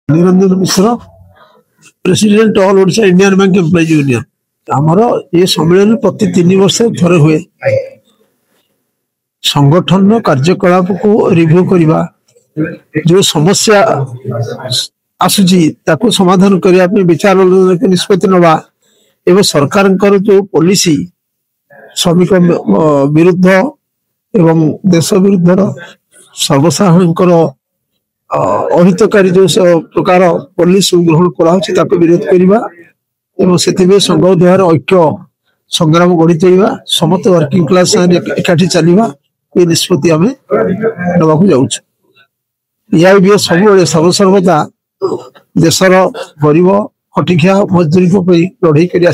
Niranjan Mishra president all Odisha Indian bank employees union आमर ये सम्मेलन प्रति 3 वर्ष थरे हुए संगठन कार्यकलाप को रिव्यू करवा जो समस्या आसुची ताको समाधान करने विचार निष्पत्ति नवा एवं सरकार जो पॉलिसी श्रमिक विरुद्ध एवं देश विरुद्ध सर्वसाधारण अहितकारी जो प्रकार पॉलिसी ग्रहण करा विरोध करवा संघ द्वारा ऐक्य संग्राम गढ़ी तोड़ा समस्त वर्किंग क्लास एकाठी चलवा ये निष्पत्ति आम नवाक जाऊँ सब सर्वसर्वदा देशर गरीब खटिखिया मजदूरी लड़े कर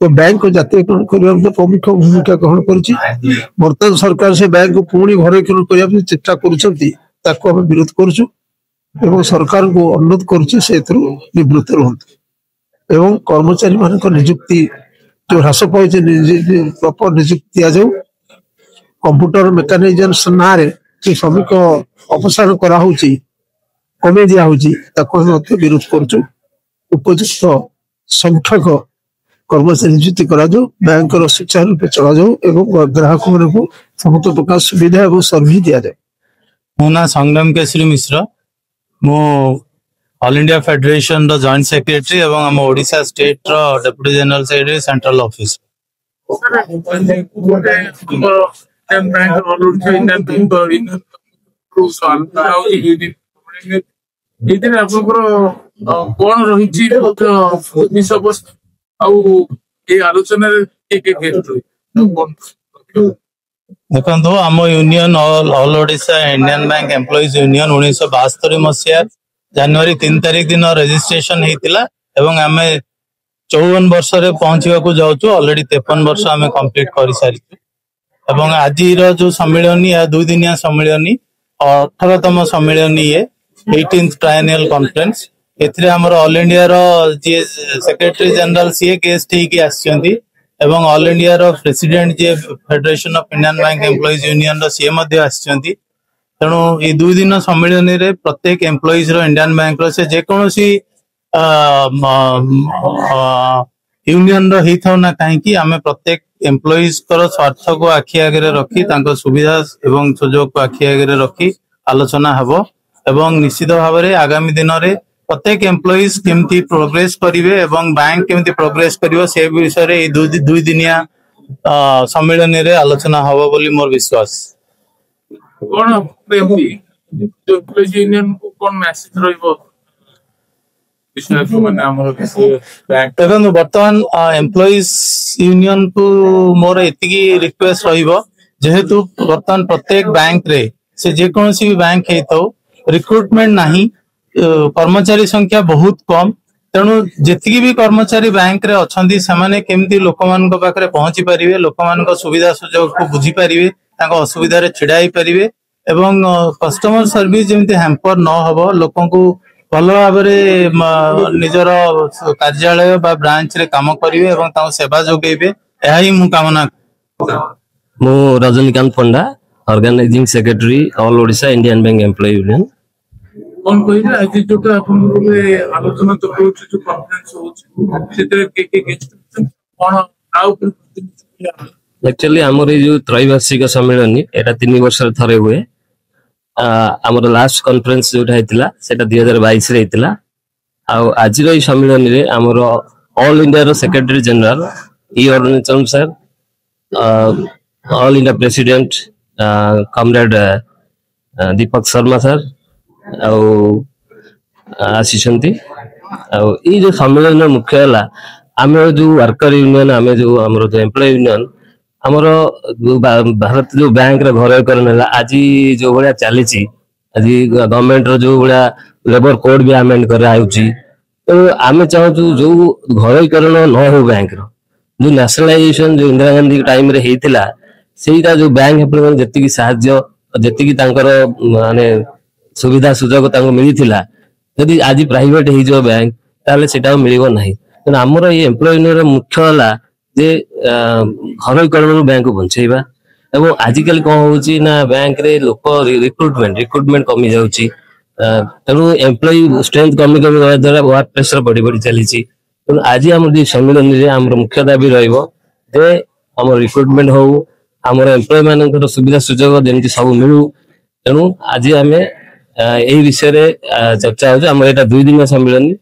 तो बैंक को जातीयकरण करने प्रमुख भूमिका ग्रहण कर बर्तमान सरकार से बैंक को पुणी घरोकरण करने चेष्टा कर विरोध करुँ सरकार को अनुरोध करुँ निवृत्त रुहतु एवं कर्मचारी मान निजुक्ति जो ह्रास पाई प्रॉपर निजुक्ति दि जाऊ कंप्यूटर मेकानिजम ना जो श्रमिक अपसारण करा कमे दिया विरोध करुँ उपयुक्त संख्यक कर्मचारी नियुक्ति करा बैंक सुचारू रूप चला जाऊ ग्राहक मान को समस्त प्रकार सुविधा और सर्विस दि जाए। मो ना संग्राम केसरी मिश्र मो ऑल इंडिया फेडरेशन रो जॉइंट सेक्रेटरी एवं हम ओडिशा स्टेट रो deputy general secretary central office कौन रही आलोचना देखो आम union all Odisha Indian bank employees union 1972 मसीहा जनवरी 3 तारिख दिन रजिस्ट्रेशन होता एवं आम 54 वर्ष पहुंचा जाऊँ ऑलरेडी 53 वर्ष आम कंप्लीट कर सारी एवं आज जो सम्मेलन या 2 दिनिया सम्मेलन 18तम सम्मेलन ये 18th ट्रायनियल कॉन्फ्रेंस एथिरे हमर ऑल इंडिया रो जे सेक्रेटरी जनरल सीए गेस्ट ही आछंती एवं ऑल इंडिया रो प्रेसिडेंट जे federation of Indian bank employees union रो सीए मध्ये आछंती तेणु ये 2 दिन सम्मेलन रे प्रत्येक एम्प्लॉइज रो इंडियन बैंक रो से जे कोनोसी यूनियन रो ही थाउ ना काहे कि हमें प्रत्येक एम्प्लॉइज को स्वार्थ को आखि आगे रखी तांको सुविधा एवं सुजोग को आखि आगे रखी आलोचना हबो एवं निश्चित भाव में आगामी दिन में प्रत्येक एम्प्लॉइज केमती प्रोग्रेस करेंगे एवं बैंक केमती प्रोग्रेस करिवो से विषय रे 2 दिनिया सम्मेलन रे आलोचना हबो बोली मोर विश्वास। कोन जो एम्प्लॉइज यूनियन को कोन मैसेज रहइबो विषय को माने हमर बैंक देखो वर्तमान एम्प्लॉइज यूनियन को मोर एतिकी रिक्वेस्ट रहिबो जेहेतु वर्तमान प्रत्येक बैंक रे से जे कोनोसी भी बैंक हेतो रिक्रुटमेंट नहीं कर्मचारी संख्या बहुत कम तेणु जी भी कर्मचारी बैंक रे अछंती से केमती लोक मान पाखे पहुंची पारे लोक मान सुविधा सुजोग को बुझी पारे असुविधा छिड़ाई पारे एवं कस्टमर सर्विस जमी हैम्पर न हो लोक भल भाव निजर कार्यालय बा ब्रांच रे काम करेंगे और सेवा जोगेबे यह ही मु कामना। मु Rajanikant Panda organising secretary all Odisha Indian bank employee union कौन कहले आज जोटा अपन रे आलोचना तो होछ जो कॉन्फ्रेंस होछ सेते के कोन आउ एक्चुअली हमर जो त्रैवार्षिक सम्मेलन एटा 3 वर्ष थरे हुए हमर लास्ट कॉन्फ्रेंस जोटा हेतिला सेटा 2022 रे हेतिला आ आज रो सम्मेलन रे हमर ऑल इंडिया रो सेक्रेटरी जनरल ई organisation sir all India president comrade Deepak Sharma sir आसीचंती ये जो सम्मेलन मुख्य है आम जो वर्कर यूनियन आम जो आमर जो एम्प्लॉय यूनियन आमर भारत जो बैंक रे घरोकरण है आज जो भाया चली आज गवर्नमेंट रो जो भाया लेबर कोड भी आमेंड कराऊँगी तो आम चाहूँ जो घरोकरण न हो बैंक रो जो नेशनलाइजेशन जो इंदिरा गांधी टाइम रे हेतिला सेटा जो बैंक एम्प्लॉय जी साहाय्य जी माने सुविधा सुजोग मिलता जदि आज प्राइवेट हो बैंक ताले सेटा मिलिबो नाही तेणु आमर ये एम्प्लॉय यूनियन मुख्य है जे घरोकरण बैंक को बंचेबा एवं आजिकल कौन होची ना बैंक रे लोक रिक्रुटमेंट कमी जाउची तेणु एम्प्लॉय स्ट्रेंथ कमी कमी रहा द्वारा वर्क प्रेशर बढ़ी बढ़ी चली तेणु आज आम सम्मिलन में आम मुख्य दाबी रे आम रिक्रुटमेंट हो आम एम्प्लॉय मान सुविधा सुजोग जमी सब मिलू तेणु आज आम यही विषय चर्चा हो 2 दिन सम्मिलन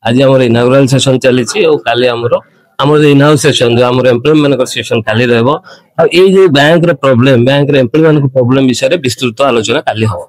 आज आम इनागुराल सेशन चली काली आमर इन हाउस सेशन जो आम एम्प्लॉय मान सेशन काली रही बैंक प्रोब्लेम बैंक एम्प्लॉय मान प्रोब्लेम विषय विस्तृत आलोचना काली हम।